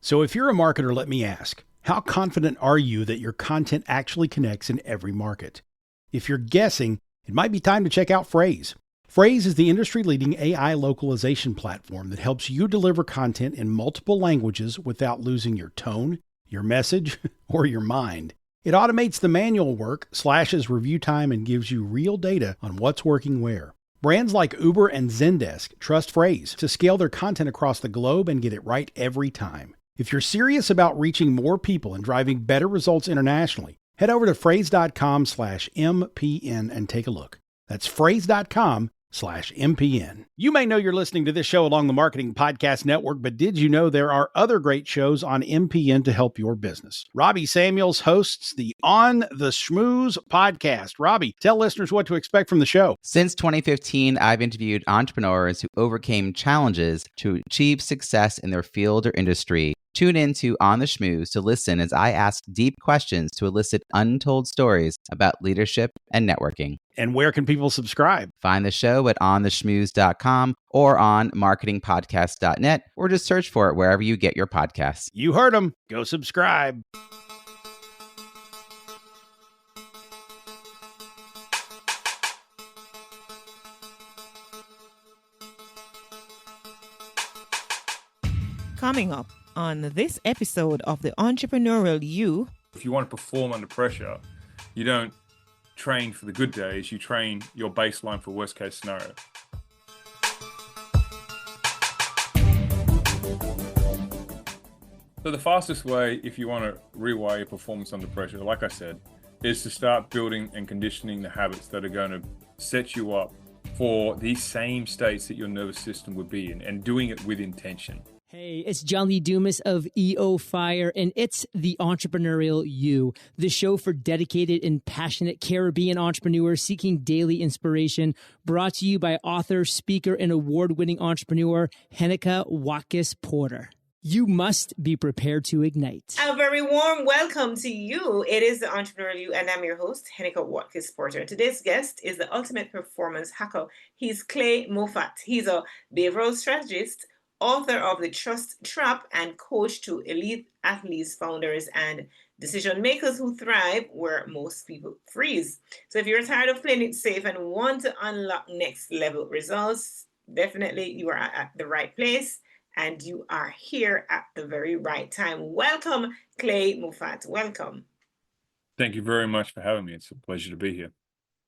So if you're a marketer, let me ask, how confident are you that your content actually connects in every market? If you're guessing, it might be time to check out Phrase. Phrase is the industry-leading AI localization platform that helps you deliver content in multiple languages without losing your tone, your message, or your mind. It automates the manual work, slashes review time, and gives you real data on what's working where. Brands like Uber and Zendesk trust Phrase to scale their content across the globe and get it right every time. If you're serious about reaching more people and driving better results internationally, head over to phrase.com/MPN and take a look. That's phrase.com/MPN. You may know you're listening to this show along the Marketing Podcast Network, but did you know there are other great shows on MPN to help your business? Robbie Samuels hosts the On the Schmooze podcast. Robbie, tell listeners what to expect from the show. Since 2015, I've interviewed entrepreneurs who overcame challenges to achieve success in their field or industry. Tune in to On the Schmooze to listen as I ask deep questions to elicit untold stories about leadership and networking. And where can people subscribe? Find the show at ontheschmooze.com or on marketingpodcast.net, or just search for it wherever you get your podcasts. You heard them. Go subscribe. Coming up on this episode of the Entrepreneurial You. If you want to perform under pressure, you don't train for the good days, you train your baseline for worst case scenario. So the fastest way, if you want to rewire your performance under pressure, like I said, is to start building and conditioning the habits that are going to set you up for these same states that your nervous system would be in, and doing it with intention. Hey, it's John Lee Dumas of EO Fire, and it's the Entrepreneurial You, the show for dedicated and passionate Caribbean entrepreneurs seeking daily inspiration, brought to you by author, speaker, and award-winning entrepreneur Heneka Watkis-Porter. You must be prepared to ignite. A very warm welcome to you. It is the Entrepreneurial You, and I'm your host, Heneka Watkis-Porter. Today's guest is the ultimate performance hacker. He's Clay Moffat. He's a behavioral strategist, author of The Trust Trap, and coach to elite athletes, founders, and decision makers who thrive where most people freeze. So if you're tired of playing it safe and want to unlock next level results, definitely you are at the right place, and you are here at the very right time. Welcome, Clay Moffat. Welcome. Thank you very much for having me. It's a pleasure to be here.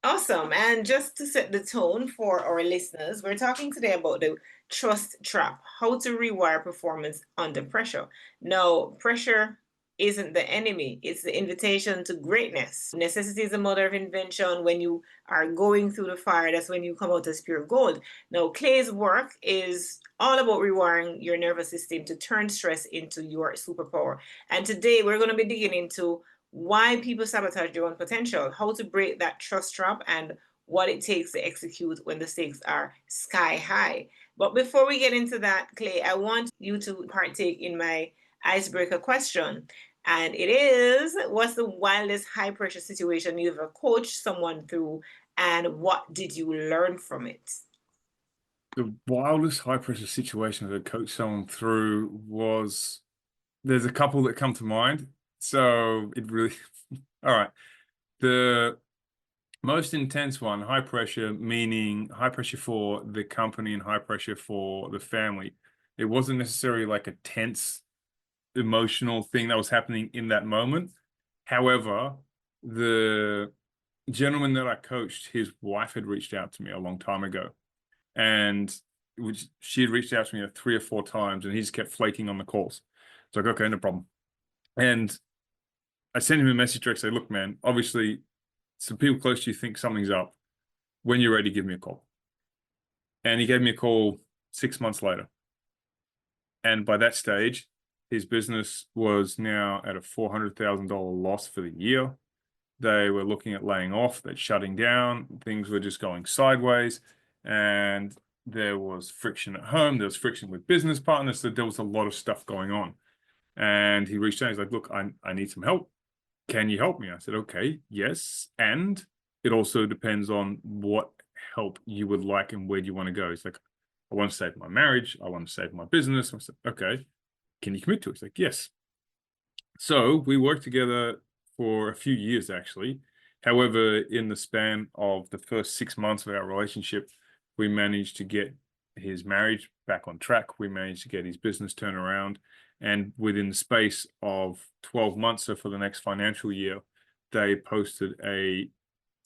Awesome. And just to set the tone for our listeners, we're talking today about the trust trap, how to rewire performance under pressure. Now, pressure isn't the enemy. It's the invitation to greatness. Necessity is the mother of invention. When you are going through the fire, that's when you come out as pure gold. Now, Clay's work is all about rewiring your nervous system to turn stress into your superpower. And today we're going to be digging into why people sabotage their own potential, how to break that trust trap, and what it takes to execute when the stakes are sky high. But before we get into that, Clay, I want you to partake in my icebreaker question. And it is, what's the wildest high pressure situation you've ever coached someone through, and what did you learn from it? The wildest high pressure situation that I coached someone through was, there's a couple that come to mind. So it really, all right. The most intense one, high pressure, meaning high pressure for the company and high pressure for the family. It wasn't necessarily like a tense emotional thing that was happening in that moment. However, the gentleman that I coached, his wife had reached out to me a long time ago, and she had reached out to me 3 or 4 times, and he just kept flaking on the calls. It's like, okay, no problem. And I sent him a message direct, say, look, man, obviously some people close to you think something's up. When you're ready, give me a call. And he gave me a call 6 months later. And by that stage, his business was now at a $400,000 loss for the year. They were looking at laying off, they're shutting down, things were just going sideways. And there was friction at home, there was friction with business partners, so there was a lot of stuff going on. And he reached out, he's like, look, I need some help. Can you help me? I said, okay, yes. And it also depends on what help you would like and where do you want to go. He's like, I want to save my marriage. I want to save my business. I said, okay, can you commit to it? He's like, yes. So we worked together for a few years, actually. However, in the span of the first 6 months of our relationship, we managed to get his marriage back on track. We managed to get his business turned around. And within the space of 12 months, so for the next financial year, they posted a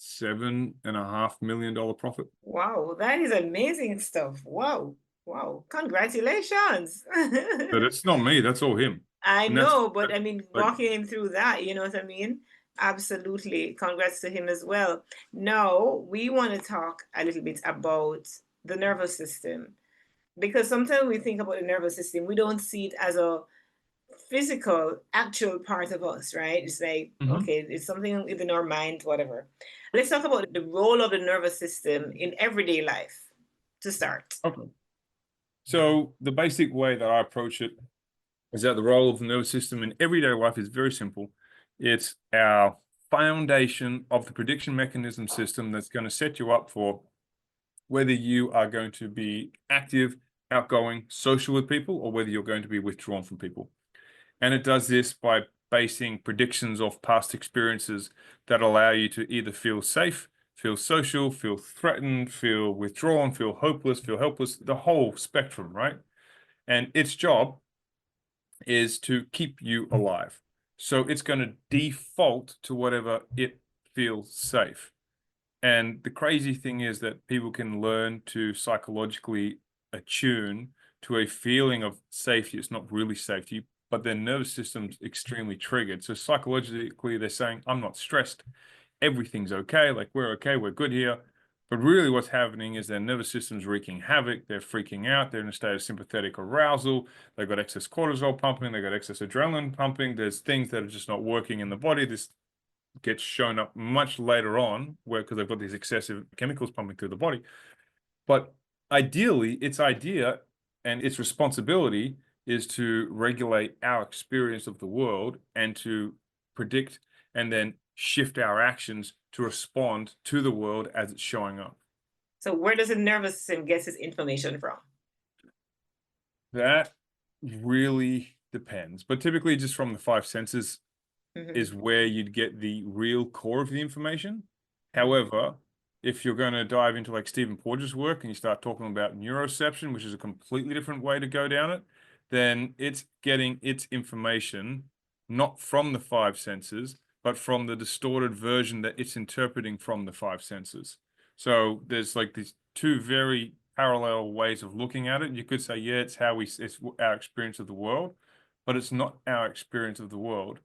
$7.5 million profit. Wow, that is amazing stuff. Wow. Wow. Congratulations. But it's not me, that's all him. I And that's know, but I mean, like, walking him through that, you know what I mean? Absolutely. Congrats to him as well. Now, we want to talk a little bit about the nervous system, because sometimes we think about the nervous system, we don't see it as a physical, actual part of us, right? It's like, okay, it's something within our mind, whatever. Let's talk about the role of the nervous system in everyday life to start. okay. So the basic way that I approach it is that the role of the nervous system in everyday life is very simple. It's our foundation of the prediction mechanism system that's going to set you up for whether you are going to be active, outgoing, social with people, or whether you're going to be withdrawn from people. And it does this by basing predictions of past experiences that allow you to either feel safe, feel social, feel threatened, feel withdrawn, feel hopeless, feel helpless, the whole spectrum, right? And its job is to keep you alive. So it's going to default to whatever it feels safe. And the crazy thing is that people can learn to psychologically attune to a feeling of safety. It's not really safety, but their nervous system's extremely triggered. So psychologically, they're saying, I'm not stressed. Everything's okay. Like, we're okay. We're good here. But really what's happening is their nervous system's wreaking havoc. They're freaking out. They're in a state of sympathetic arousal. They've got excess cortisol pumping. They've got excess adrenaline pumping. There's things that are just not working in the body. This gets shown up much later on because they've got these excessive chemicals pumping through the body. But ideally, its idea and its responsibility is to regulate our experience of the world and to predict and then shift our actions to respond to the world as it's showing up. So where does the nervous system get its information from? That really depends, but typically just from the five senses is where you'd get the real core of the information. However, if you're going to dive into like Stephen Porges' work and you start talking about neuroception, which is a completely different way to go down it, then it's getting its information not from the five senses, but from the distorted version that it's interpreting from the five senses. So there's like these two very parallel ways of looking at it. You could say, yeah, it's our experience of the world, but it's not our experience of the world.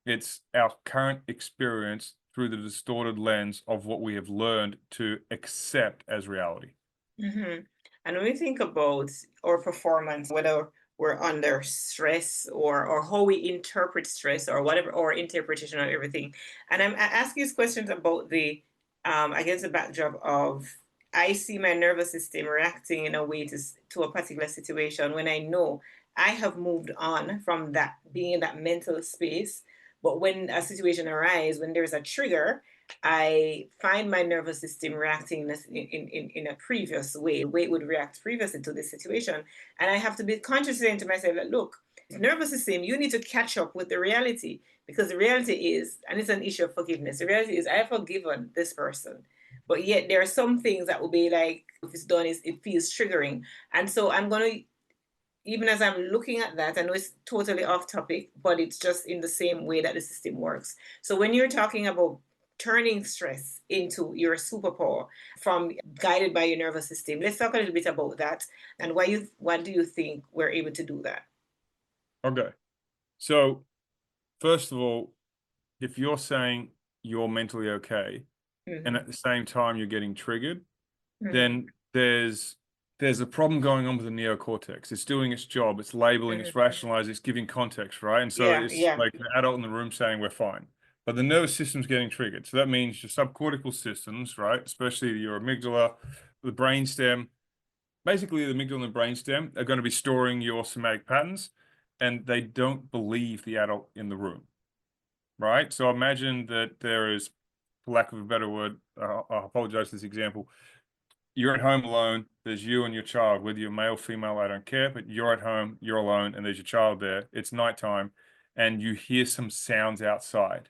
It's our current experience through the distorted lens of what we have learned to accept as reality. And when we think about our performance, whether we're under stress or how we interpret stress or whatever, or interpretation of everything. And I ask you questions about the, against the backdrop of, I see my nervous system reacting in a way to a particular situation when I know I have moved on from that, being in that mental space. But when a situation arises, when there's a trigger, I find my nervous system reacting in a previous way, the way it would react previously to this situation. And I have to be conscious saying to myself that, look, nervous system, you need to catch up with the reality, because the reality is, and it's an issue of forgiveness, the reality is I have forgiven this person. But yet there are some things that will be like, if it's done, it feels triggering. And so I'm going to, even as I'm looking at that, I know it's totally off topic, but it's just in the same way that the system works. So when you're talking about turning stress into your superpower from guided by your nervous system, let's talk a little bit about that and why do you think we're able to do that? Okay. So first of all, if you're saying you're mentally okay, and at the same time you're getting triggered, then there's a problem going on with the neocortex. It's doing its job. It's labeling, it's rationalizing, it's giving context, right? And so it's like an adult in the room saying we're fine. But the nervous system's getting triggered. So that means your subcortical systems, right? Especially your amygdala, the brainstem. Basically, the amygdala and the brainstem are going to be storing your somatic patterns, and they don't believe the adult in the room, right? So imagine that there is, for lack of a better word, I apologize for this example, you're at home alone, there's you and your child, whether you're male, female, I don't care, but you're at home, you're alone, and there's your child there. It's nighttime, and you hear some sounds outside.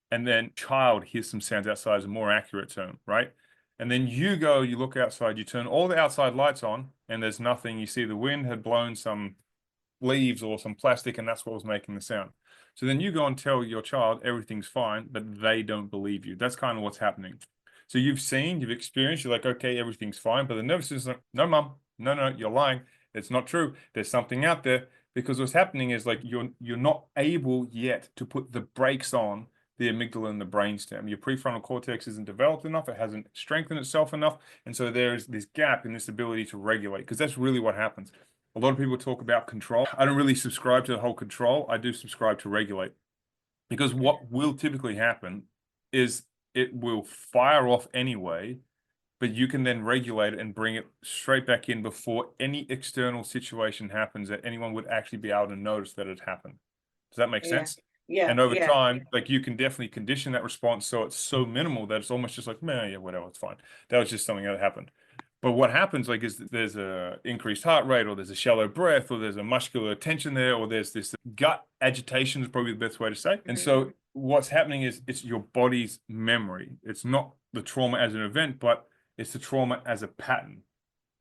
And then child hears some sounds outside is a more accurate term, right? And then you go, you look outside, you turn all the outside lights on, and there's nothing. You see the wind had blown some leaves or some plastic, and that's what was making the sound. So then you go and tell your child everything's fine, but they don't believe you. That's kind of what's happening. So you've seen, you've experienced, you're like, okay, everything's fine. But the nervous system, no, mom, no, you're lying. It's not true. There's something out there. Because what's happening is like you're not able yet to put the brakes on the amygdala and the brainstem. Your prefrontal cortex isn't developed enough. It hasn't strengthened itself enough. And so there's this gap in this ability to regulate, because that's really what happens. A lot of people talk about control. I don't really subscribe to the whole control. I do subscribe to regulate, because what will typically happen is it will fire off anyway, but you can then regulate it and bring it straight back in before any external situation happens that anyone would actually be able to notice that it happened. Does that make sense? Yeah. And over time, like you can definitely condition that response so it's so minimal that it's almost just like, man, yeah, whatever, it's fine. That was just something that happened. But what happens like is that there's a increased heart rate, or there's a shallow breath, or there's a muscular tension there, or there's this gut agitation is probably the best way to say. And so what's happening is it's your body's memory. It's not the trauma as an event, but it's the trauma as a pattern.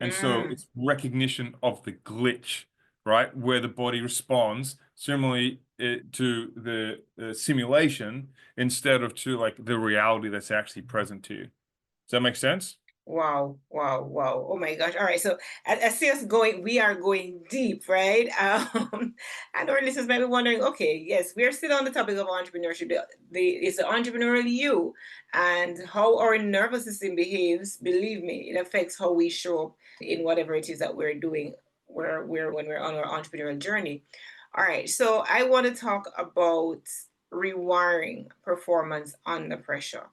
And so it's recognition of the glitch, right? Where the body responds similarly to the simulation instead of to like the reality that's actually present to you. Does that make sense? Wow. Oh my gosh. All right. So I see us going, we are going deep, right? And our listeners might be wondering, okay, yes, we're still on the topic of entrepreneurship. It's the entrepreneurial you, and how our nervous system behaves. Believe me, it affects how we show up in whatever it is that we're doing when we're on our entrepreneurial journey. All right. So I want to talk about rewiring performance under pressure,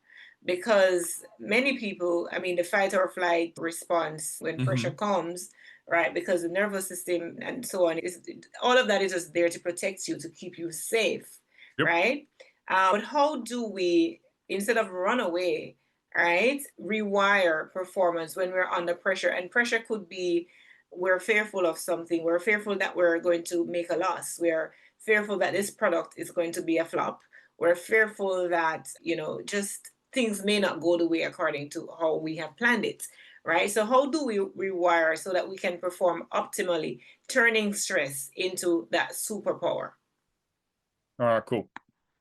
because many people, I mean, the fight or flight response when pressure comes, right? Because the nervous system and so on, is all of that is just there to protect you, to keep you safe, right? But how do we, instead of run away, right, rewire performance when we're under pressure? And pressure could be we're fearful of something, we're fearful that we're going to make a loss, we're fearful that this product is going to be a flop, we're fearful that, just things may not go the way according to how we have planned it, right? So how do we rewire so that we can perform optimally, turning stress into that superpower? All right, cool.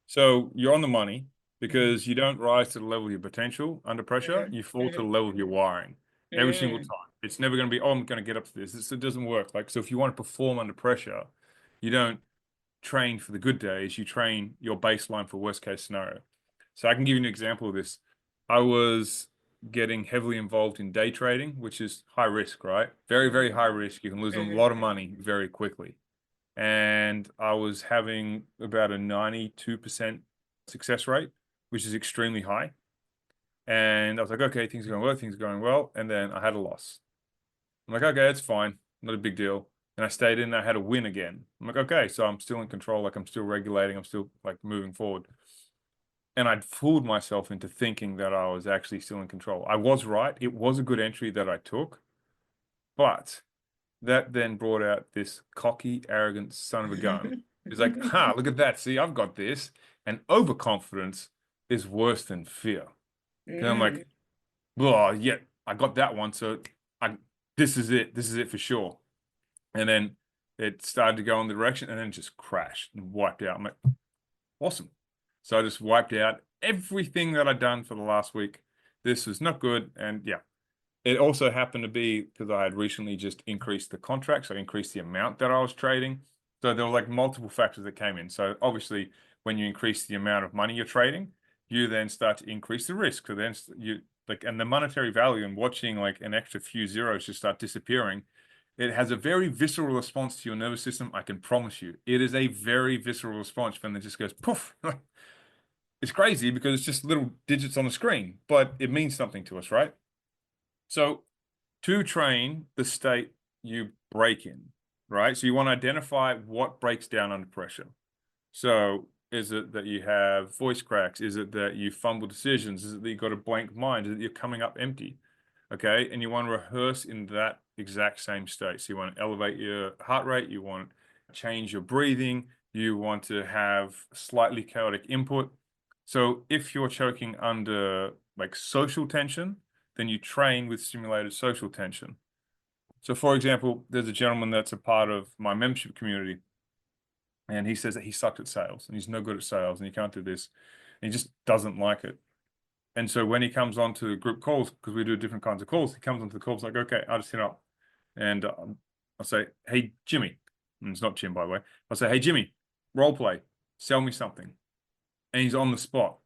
So you're on the money because you don't rise to the level of your potential under pressure. You fall to the level of your wiring every single time. It's never going to be, oh, I'm going to get up to this. It doesn't work. Like, so if you want to perform under pressure, you don't train for the good days. You train your baseline for worst case scenario. So I can give you an example of this. I was getting heavily involved in day trading, which is high risk, right? Very, very high risk. You can lose a lot of money very quickly. And I was having about a 92% success rate, which is extremely high. And I was like, okay, things are going well. And then I had a loss. I'm like, okay, that's fine. Not a big deal. And I stayed in, I had a win again. I'm like, okay, so I'm still in control. Like I'm still regulating. I'm still like moving forward. And I'd fooled myself into thinking that I was actually still in control. I was right. It was a good entry that I took, but that then brought out this cocky, arrogant son of a gun. He's like, look at that. See, I've got this. And overconfidence is worse than fear. And I'm like, oh, yeah, I got that one. So this is it. This is it for sure. And then it started to go in the direction and then just crashed and wiped out. I'm like, awesome. So I just wiped out everything that I'd done for the last week. This was not good. And yeah, it also happened to be because I had recently just increased the contract. So I increased the amount that I was trading. So there were like multiple factors that came in. So obviously when you increase the amount of money you're trading, you then start to increase the risk. So then you like, and the monetary value and watching like an extra few zeros just start disappearing, it has a very visceral response to your nervous system. I can promise you, it is a very visceral response when it just goes poof. It's crazy because it's just little digits on the screen, but it means something to us, right? So to train the state you break in, right? So you want to identify what breaks down under pressure. So is it that you have voice cracks? Is it that you fumble decisions? Is it that you got a blank mind? Is it that you're coming up empty? Okay. And you want to rehearse in that exact same state. So you want to elevate your heart rate, you want to change your breathing, you want to have slightly chaotic input. So if you're choking under like social tension, then you train with simulated social tension. So for example, there's a gentleman that's a part of my membership community, and he says that he sucked at sales and he's no good at sales and he can't do this. And he just doesn't like it. And so when he comes onto group calls, because we do different kinds of calls, he comes onto the calls like, okay, I'll just hit up. And I'll say, hey, Jimmy. And it's not Jim, by the way. I'll say, hey, Jimmy, role play, sell me something. And he's on the spot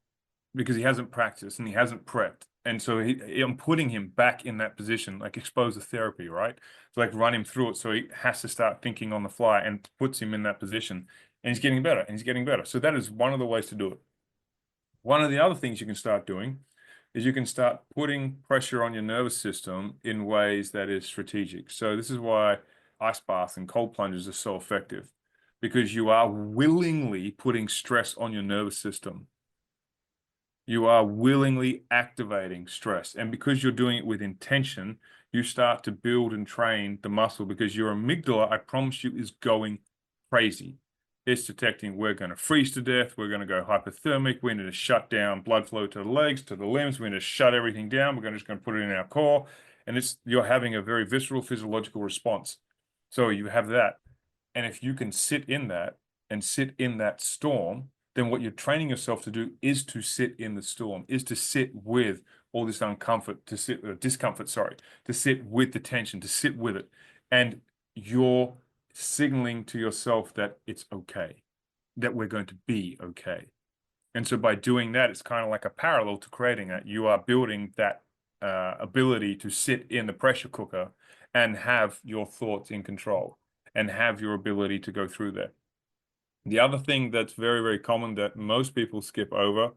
because he hasn't practiced and he hasn't prepped. And so I'm putting him back in that position, like exposure therapy, right? So like run him through it so he has to start thinking on the fly and puts him in that position. And he's getting better and he's getting better. So that is one of the ways to do it. One of the other things you can start doing is you can start putting pressure on your nervous system in ways that is strategic. So this is why ice baths and cold plunges are so effective, because you are willingly putting stress on your nervous system. You are willingly activating stress. And because you're doing it with intention, you start to build and train the muscle, because your amygdala, I promise you, is going crazy. It's detecting we're going to freeze to death. We're going to go hypothermic. We need to shut down blood flow to the legs, to the limbs. We need to shut everything down. We're just going to put it in our core. And you're having a very visceral physiological response. So you have that. And if you can sit in that and sit in that storm, then what you're training yourself to do is to sit in the storm, is to sit with all this discomfort, to sit with the tension, to sit with it. And you're signaling to yourself that it's okay, that we're going to be okay. And so by doing that, it's kind of like a parallel to creating that. You are building that ability to sit in the pressure cooker and have your thoughts in control and have your ability to go through that. The other thing that's very, very common that most people skip over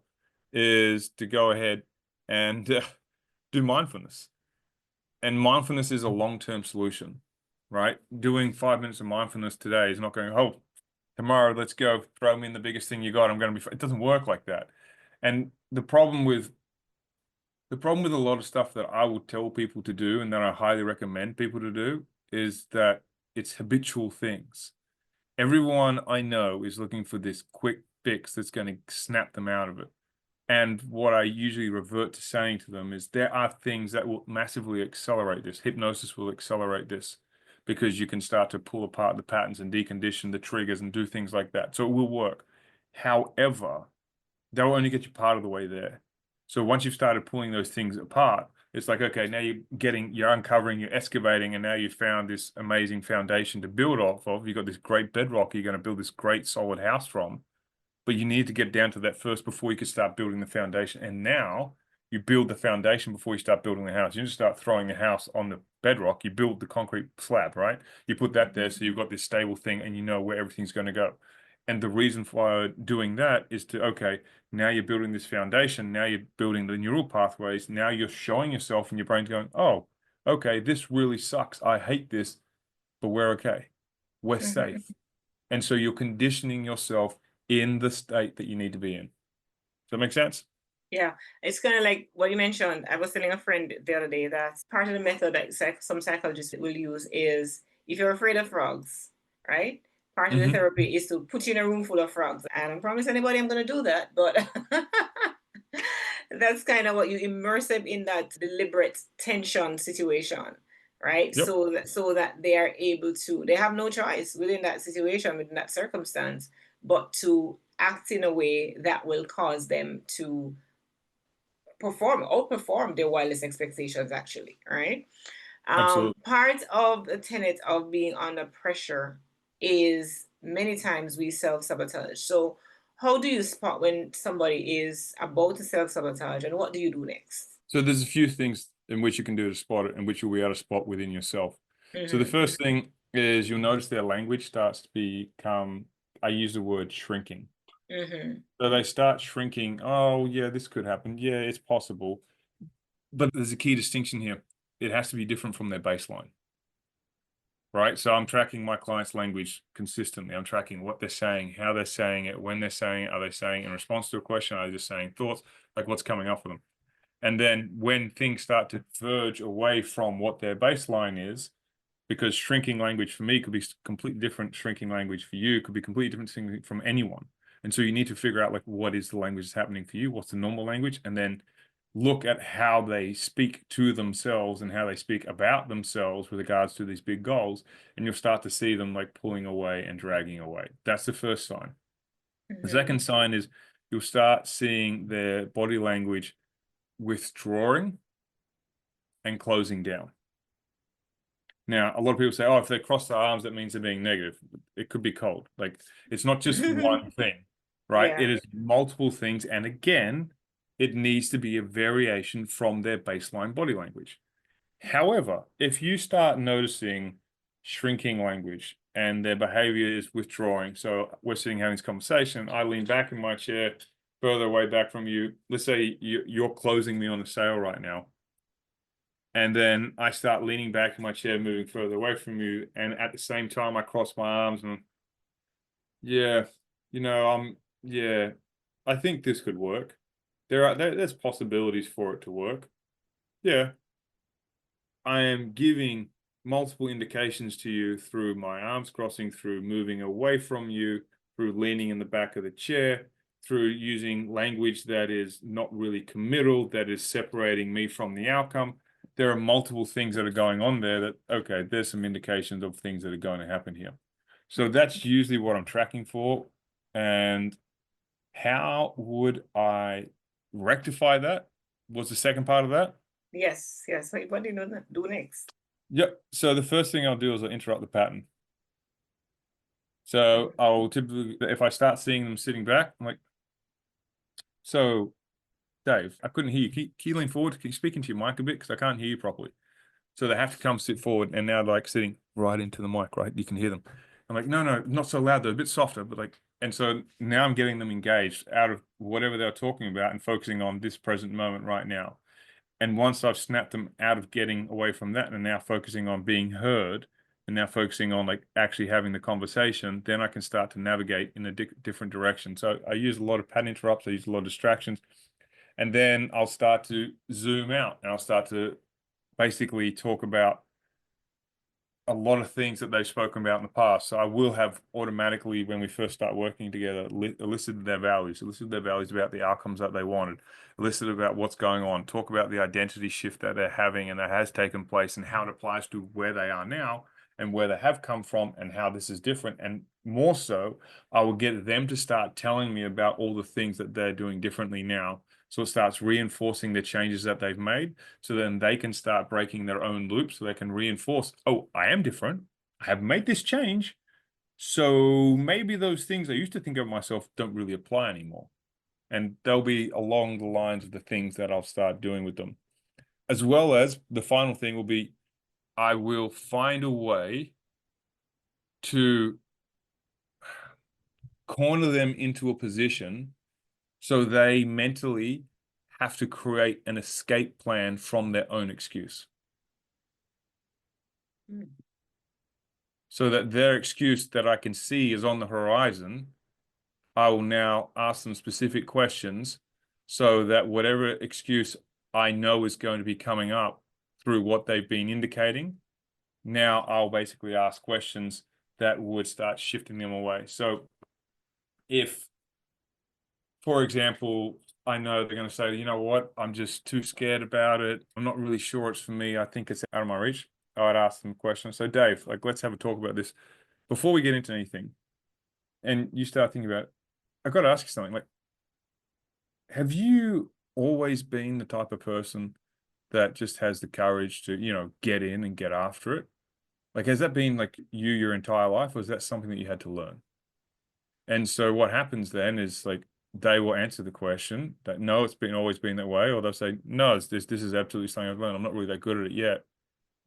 is to go ahead and do mindfulness. And mindfulness is a long-term solution, right? Doing 5 minutes of mindfulness today is not going, oh, tomorrow, let's go, throw me in the biggest thing you got. I'm going to be, it doesn't work like that. And the problem with a lot of stuff that I would tell people to do and that I highly recommend people to do is that it's habitual things. Everyone I know is looking for this quick fix that's going to snap them out of it. And what I usually revert to saying to them is there are things that will massively accelerate this. Hypnosis will accelerate this because you can start to pull apart the patterns and decondition the triggers and do things like that. So it will work. However, they'll only get you part of the way there. So once you've started pulling those things apart, it's like, okay, now you're uncovering, you're excavating, and now you've found this amazing foundation to build off of. You've got this great bedrock you're going to build this great solid house from. But you need to get down to that first before you can start building the foundation. And now you build the foundation before you start building the house. You just start throwing the house on the bedrock. You build the concrete slab, right? You put that there so you've got this stable thing and you know where everything's going to go. And the reason for doing that is to, okay, now you're building this foundation. Now you're building the neural pathways. Now you're showing yourself and your brain's going, oh, okay, this really sucks. I hate this, but we're okay. We're safe. And so you're conditioning yourself in the state that you need to be in. Does that make sense? Yeah, it's kind of like what you mentioned. I was telling a friend the other day that part of the method that some psychologists will use is if you're afraid of frogs, right? Part of the therapy is to put you in a room full of frogs. I don't promise anybody I'm going to do that, but that's kind of what you immerse them in, that deliberate tension situation, right? Yep. So that they are able to, they have no choice within that situation, within that circumstance, but to act in a way that will cause them to outperform their wildest expectations, actually, right? Absolutely. Part of the tenet of being under pressure is many times we self-sabotage. So how do you spot when somebody is about to self-sabotage, and what do you do next? So there's a few things in which you can do to spot it and which you'll be able to spot within yourself. So the first thing is you'll notice their language starts to become, I use the word shrinking. So they start shrinking. Oh, yeah, this could happen. Yeah, it's possible. But there's a key distinction here. It has to be different from their baseline, right? So I'm tracking my client's language consistently. I'm tracking what they're saying, how they're saying it, when they're saying it. Are they saying in response to a question? Are they just saying thoughts? Like what's coming up for them? And then when things start to verge away from what their baseline is, because shrinking language for me could be completely different, shrinking language for you could be completely different thing from anyone. And so you need to figure out like, what is the language that's happening for you? What's the normal language? And then look at how they speak to themselves and how they speak about themselves with regards to these big goals. And you'll start to see them like pulling away and dragging away. That's the first sign. The second sign is you'll start seeing their body language withdrawing and closing down. Now, a lot of people say, oh, if they cross their arms, that means they're being negative. It could be cold. Like, it's not just one thing, right? Yeah. It is multiple things. And again, it needs to be a variation from their baseline body language. However, if you start noticing shrinking language and their behavior is withdrawing, so we're sitting having this conversation, I lean back in my chair, further away back from you. Let's say you're closing me on a sale right now. And then I start leaning back in my chair, moving further away from you. And at the same time, I cross my arms and, yeah, yeah, I think this could work. There's possibilities for it to work. Yeah. I am giving multiple indications to you through my arms crossing, through moving away from you, through leaning in the back of the chair, through using language that is not really committal, that is separating me from the outcome. There are multiple things that are going on there that, okay, there's some indications of things that are going to happen here. So that's usually what I'm tracking for. And how would I rectify that? Was the second part of that? Yes. What do you do next? Yep. So the first thing I'll do is I'll interrupt the pattern. So I'll typically, if I start seeing them sitting back, I'm like, so Dave, I couldn't hear you. Can you lean forward? Keep speaking to your mic a bit because I can't hear you properly. So they have to come sit forward, and now like sitting right into the mic, right? You can hear them. I'm like, no, not so loud though, a bit softer, but like, and so now I'm getting them engaged out of whatever they're talking about and focusing on this present moment right now. And once I've snapped them out of getting away from that and now focusing on being heard and now focusing on like actually having the conversation, then I can start to navigate in a different direction. So I use a lot of pattern interrupts. I use a lot of distractions. And then I'll start to zoom out and I'll start to basically talk about a lot of things that they've spoken about in the past. So I will have automatically, when we first start working together, elicited their values about the outcomes that they wanted, elicited about what's going on, talk about the identity shift that they're having and that has taken place and how it applies to where they are now and where they have come from and how this is different. And more so, I will get them to start telling me about all the things that they're doing differently now. So it starts reinforcing the changes that they've made. So then they can start breaking their own loops so they can reinforce, oh, I am different. I have made this change. So maybe those things I used to think of myself don't really apply anymore. And they'll be along the lines of the things that I'll start doing with them. As well as the final thing will be, I will find a way to corner them into a position so they mentally have to create an escape plan from their own excuse. So that their excuse that I can see is on the horizon, I will now ask them specific questions so that whatever excuse I know is going to be coming up through what they've been indicating, now I'll basically ask questions that would start shifting them away. So if, for example, I know they're going to say, you know what, I'm just too scared about it. I'm not really sure it's for me. I think it's out of my reach. I'd ask them a question. So Dave, like, let's have a talk about this before we get into anything. And you start thinking about, I've got to ask you something. Like, have you always been the type of person that just has the courage to, get in and get after it? Like, has that been like you your entire life, or is that something that you had to learn? And so what happens then is like, they will answer the question that no, it's always been that way, or they'll say, no, this is absolutely something I've learned. I'm not really that good at it yet,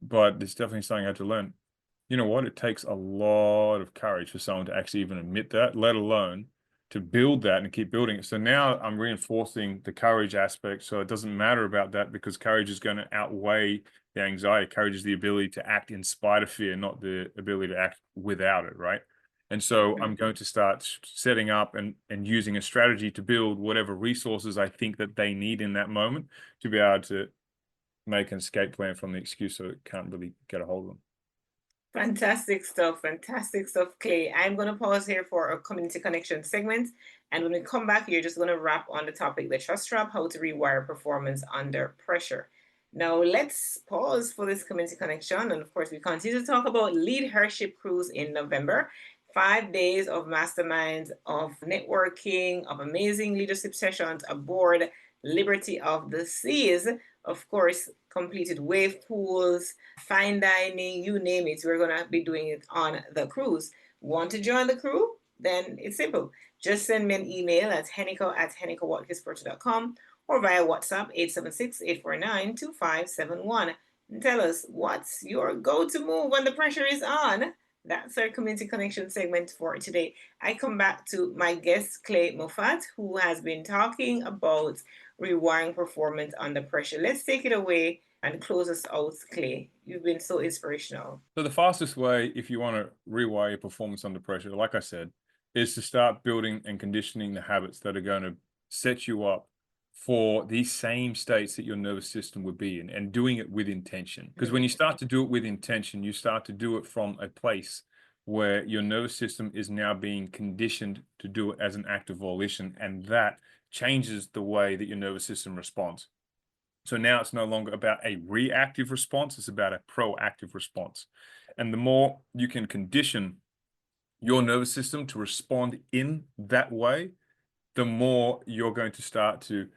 but it's definitely something I had to learn. You know what? It takes a lot of courage for someone to actually even admit that, let alone to build that and keep building it. So now I'm reinforcing the courage aspect. So it doesn't matter about that because courage is going to outweigh the anxiety. Courage is the ability to act in spite of fear, not the ability to act without it, right? And so I'm going to start setting up and using a strategy to build whatever resources I think that they need in that moment to be able to make an escape plan from the excuse so it can't really get a hold of them. Fantastic stuff, Clay. I'm going to pause here for a community connection segment. And when we come back, you're just going to wrap on the topic, the trust trap, how to rewire performance under pressure. Now, let's pause for this community connection. And of course, we continue to talk about Leadership Cruise in November. 5 days of masterminds, of networking, of amazing leadership sessions aboard Liberty of the Seas. Of course, completed wave pools, fine dining, you name it. We're going to be doing it on the cruise. Want to join the crew? Then it's simple. Just send me an email at heneka@henekawatkisporter.com or via WhatsApp 876-849-2571. And tell us, what's your go-to move when the pressure is on? That's our community connection segment for today. I come back to my guest, Clay Moffat, who has been talking about rewiring performance under pressure. Let's take it away and close us out, Clay. You've been so inspirational. So the fastest way, if you want to rewire your performance under pressure, like I said, is to start building and conditioning the habits that are going to set you up for these same states that your nervous system would be in, and doing it with intention. Because when you start to do it with intention, you start to do it from a place where your nervous system is now being conditioned to do it as an act of volition, and that changes the way that your nervous system responds. So now it's no longer about a reactive response, it's about a proactive response. And the more you can condition your nervous system to respond in that way, the more you're going to start to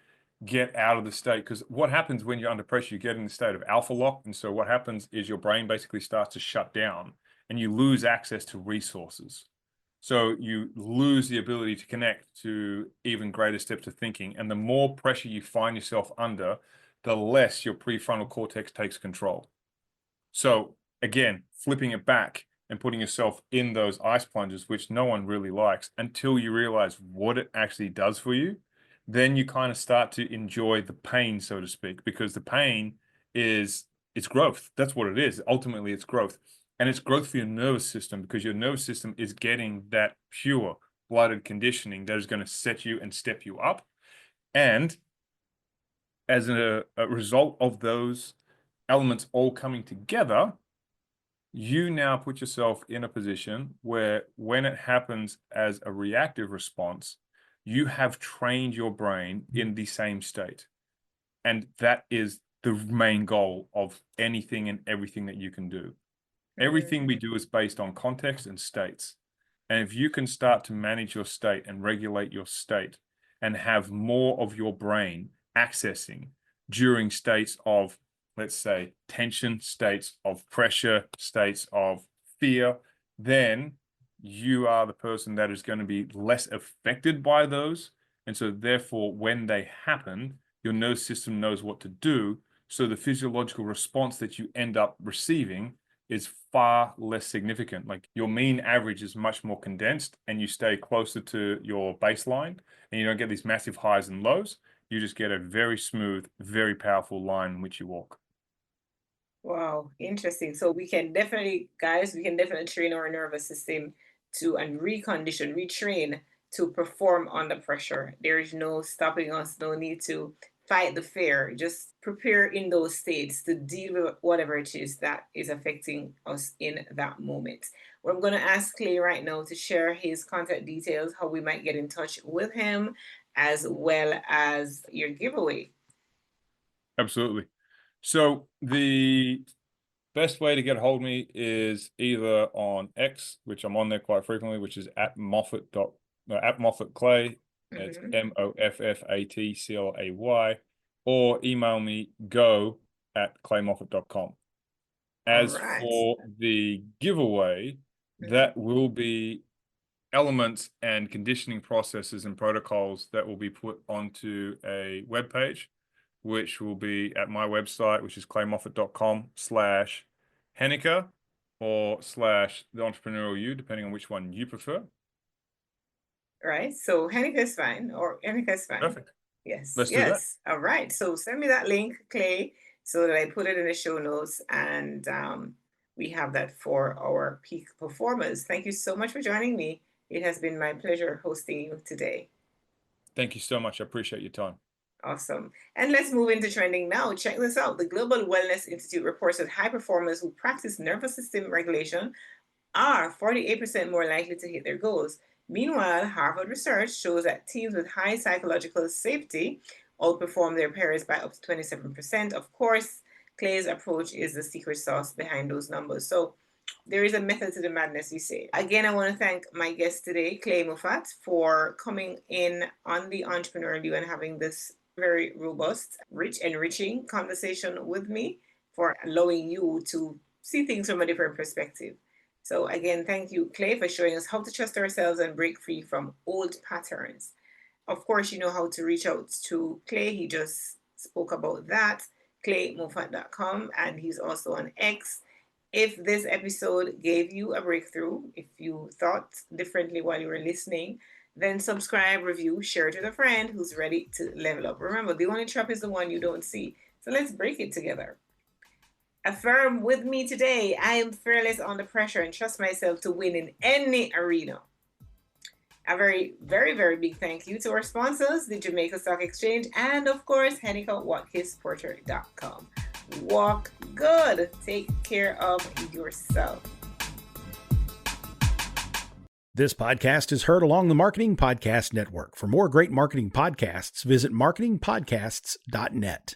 get out of the state. Because what happens when you're under pressure, you get in the state of alpha lock. And so what happens is your brain basically starts to shut down and you lose access to resources. So you lose the ability to connect to even greater steps of thinking. And the more pressure you find yourself under, the less your prefrontal cortex takes control. So again, flipping it back and putting yourself in those ice plunges, which no one really likes, until you realize what it actually does for you, then you kind of start to enjoy the pain, so to speak, because the pain it's growth. That's what it is. Ultimately, it's growth. And it's growth for your nervous system, because your nervous system is getting that pure blooded conditioning that is going to set you and step you up. And as a result of those elements all coming together, you now put yourself in a position where when it happens as a reactive response, you have trained your brain in the same state. And that is the main goal of anything and everything that you can do. Everything we do is based on context and states. And if you can start to manage your state and regulate your state and have more of your brain accessing during states of, let's say, tension, states of pressure, states of fear, then you are the person that is going to be less affected by those. And so therefore, when they happen, your nervous system knows what to do. So the physiological response that you end up receiving is far less significant. Like your mean average is much more condensed and you stay closer to your baseline and you don't get these massive highs and lows. You just get a very smooth, very powerful line in which you walk. Wow, interesting. So we can definitely, guys, we can definitely train our nervous system to and recondition, retrain to perform under pressure. There is no stopping us, no need to fight the fear. Just prepare in those states to deal with whatever it is that is affecting us in that moment. Well, I'm going to ask Clay right now to share his contact details, how we might get in touch with him, as well as your giveaway. Absolutely. So the best way to get a hold of me is either on X, which I'm on there quite frequently, which is at Moffat Clay. It's MOFFATCLAY, or email me go@claymoffat.com. As for the giveaway, that will be elements and conditioning processes and protocols that will be put onto a webpage, which will be at my website, which is claymoffat.com/Heneka or /the Entrepreneurial You, depending on which one you prefer. Right. So Heneka is fine, or Heneka is fine. Perfect. Yes. Let's do that. All right. So send me that link, Clay, so that I put it in the show notes, and we have that for our peak performers. Thank you so much for joining me. It has been my pleasure hosting you today. Thank you so much. I appreciate your time. Awesome. And let's move into trending now. Check this out. The Global Wellness Institute reports that high performers who practice nervous system regulation are 48% more likely to hit their goals. Meanwhile, Harvard research shows that teams with high psychological safety outperform their peers by up to 27%. Of course, Clay's approach is the secret sauce behind those numbers. So there is a method to the madness, you say. Again, I want to thank my guest today, Clay Moffat, for coming in on the Entrepreneurial You and having this very robust, rich, enriching conversation with me, for allowing you to see things from a different perspective. So again, thank you, Clay, for showing us how to trust ourselves and break free from old patterns. Of course, you know how to reach out to Clay. He just spoke about that, claymoffat.com, and he's also on X. If this episode gave you a breakthrough, if you thought differently while you were listening, then subscribe, review, share it with a friend who's ready to level up. Remember, the only trap is the one you don't see. So let's break it together. Affirm with me today, I am fearless under pressure and trust myself to win in any arena. A very, very, very big thank you to our sponsors, the Jamaica Stock Exchange, and of course, Heneka Watkis-Porter.com. Walk good. Take care of yourself. This podcast is heard along the Marketing Podcast Network. For more great marketing podcasts, visit marketingpodcasts.net.